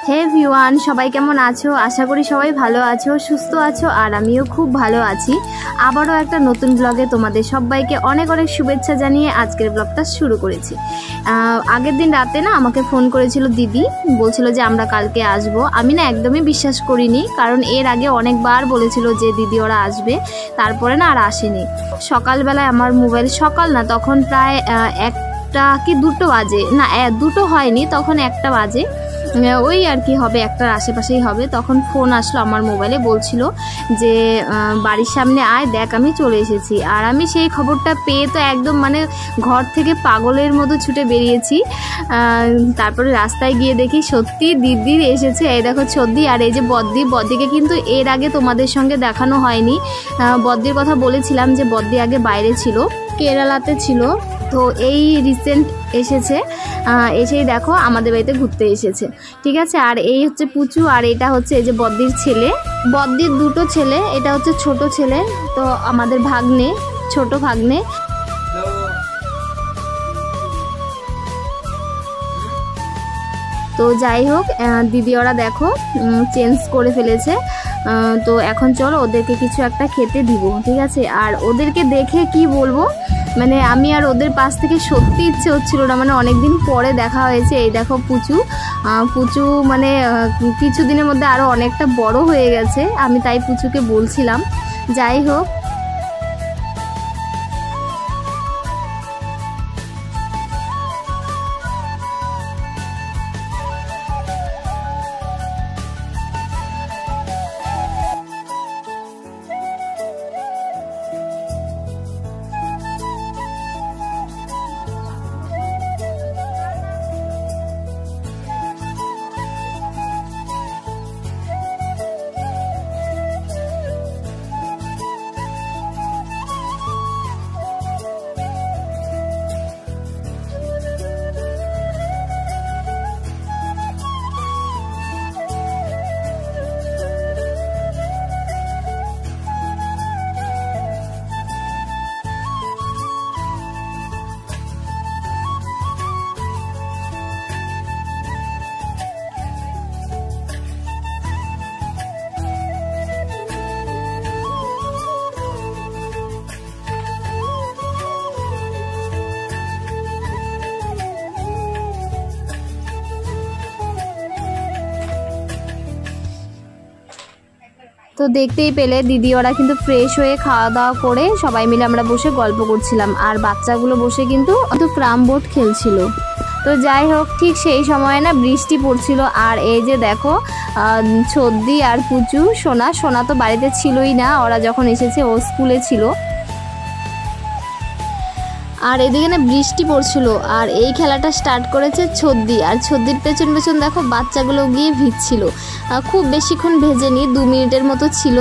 হে everyone, সবাই কেমন আছো? আশা করি সবাই ভালো আছো, সুস্থ আছো, আর আমিও খুব ভালো আছি। আবারও একটা নতুন ব্লগে তোমাদের সবাইকে অনেক অনেক শুভেচ্ছা জানিয়ে আজকের ব্লগটা শুরু করেছি। আগের দিন রাতে না আমাকে ফোন করেছিল দিদি, বলছিল যে আমরা কালকে আসব। আমি না একদমই বিশ্বাস করিনি, কারণ এর আগে অনেকবার বলেছিল যে দিদি ওরা আসবে, তারপরে না আর আসেনি। সকালবেলায় আমার মোবাইল, সকাল না তখন প্রায় একটা কি দুটো বাজে, না দুটো হয়নি, তখন একটা বাজে, ওই আর কি হবে, একটার আশেপাশেই হবে। তখন ফোন আসলো আমার মোবাইলে, বলছিল যে বাড়ির সামনে আয়, দেখ আমি চলে এসেছি। আর আমি সেই খবরটা পেয়ে তো একদম মানে ঘর থেকে পাগলের মতো ছুটে বেরিয়েছি। তারপরে রাস্তায় গিয়ে দেখি সত্যি দিদি এসেছে। এই দেখো ছদ্দি, আর এই যে বদ্দিকে কিন্তু এর আগে তোমাদের সঙ্গে দেখানো হয়নি। বদ্দির কথা বলেছিলাম যে বদ্দি আগে বাইরে ছিল, কেরালাতে ছিল, তো এই রিসেন্ট এসেছে। এসেই দেখো আমাদের বাড়িতে ঘুরতে এসেছে, ঠিক আছে। আর এই হচ্ছে পুচু, আর এটা হচ্ছে এই যে বদ্দির ছেলে, বদ্দির দুটো ছেলে, এটা হচ্ছে ছোট ছেলে, তো আমাদের ভাগ্নে, ছোট ভাগ্নে। তো যাই হোক, দিদি ওরা দেখো চেঞ্জ করে ফেলেছে। তো এখন চলো ওদেরকে কিছু একটা খেতে দিব, ঠিক আছে। আর ওদেরকে দেখে কি বলবো, মানে আমি আর ওদের পাশ থেকে সত্যি ইচ্ছে হচ্ছিল না, মানে অনেকদিন পরে দেখা হয়েছে। এই দেখো পুচু মানে কিছুদিনের মধ্যে আরও অনেকটা বড় হয়ে গেছে, আমি তাই পুচুকে বলছিলাম। যাই হোক, তো দেখতেই পেলে দিদি ওরা কিন্তু ফ্রেশ হয়ে খাওয়া দাওয়া করে সবাই মিলে আমরা বসে গল্প করছিলাম, আর বাচ্চাগুলো বসে কিন্তু ক্রাম বোর্ড খেলছিল। তো যাই হোক, ঠিক সেই সময় না বৃষ্টি পড়ছিল। আর এই যে দেখো ছদ্দি আর পুচু, সোনা তো বাড়িতে ছিলই না, ওরা যখন এসেছে ও স্কুলে ছিল। আর এদিকে না বৃষ্টি পড়ছিল, আর এই খেলাটা স্টার্ট করেছে ছদ্দি, আর ছদ্দির পেছন পেছন দেখো বাচ্চাগুলো গিয়ে ভিজছিল। খুব বেশিক্ষণ ভেজেনি, 2 মিনিটের মতো ছিল।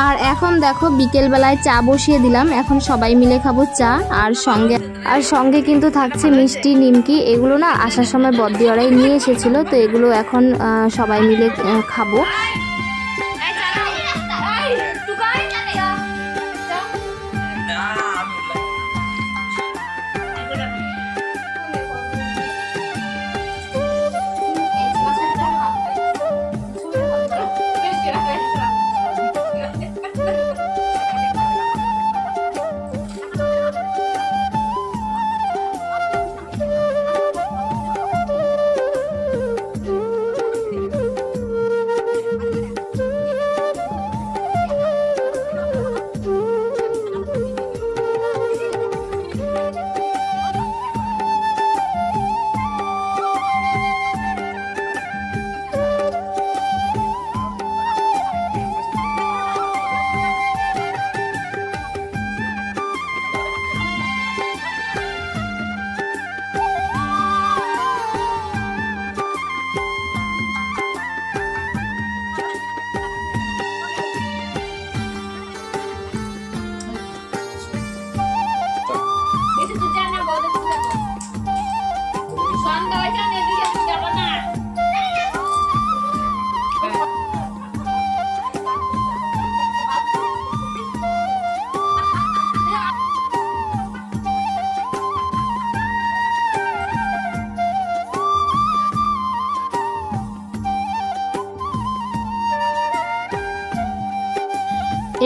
আর এখন দেখো বিকেলবেলায় চা বসিয়ে দিলাম, এখন সবাই মিলে খাবো চা। আর সঙ্গে কিন্তু থাকছে মিষ্টি, নিমকি, এগুলো না আসার সময় বদ্দি ওরাই নিয়ে এসেছিল, তো এগুলো এখন সবাই মিলে খাবো।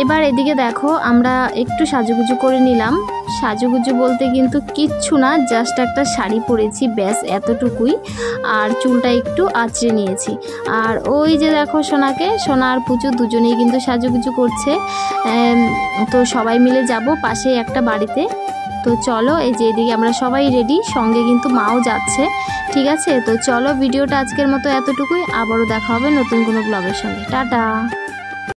এবার এদিকে দেখো আমরা একটু সাজুগুজু করে নিলাম। সাজুগুজু বলতে কিন্তু কিচ্ছু না, জাস্ট একটা শাড়ি পরেছি, ব্যাস এতটুকুই। আর চুলটা একটু আঁচড়ে নিয়েছি। আর ওই যে দেখো সোনা আর পুচু দুজনেই কিন্তু সাজুগুজু করছে। তো সবাই মিলে যাব পাশেই একটা বাড়িতে। তো চলো, এই যে এদিকে আমরা সবাই রেডি, সঙ্গে কিন্তু মাও যাচ্ছে। ঠিক আছে, তো চলো ভিডিওটা আজকের মতো এতটুকুই। আবারও দেখা হবে নতুন কোনো ব্লগের সঙ্গে। টাটা।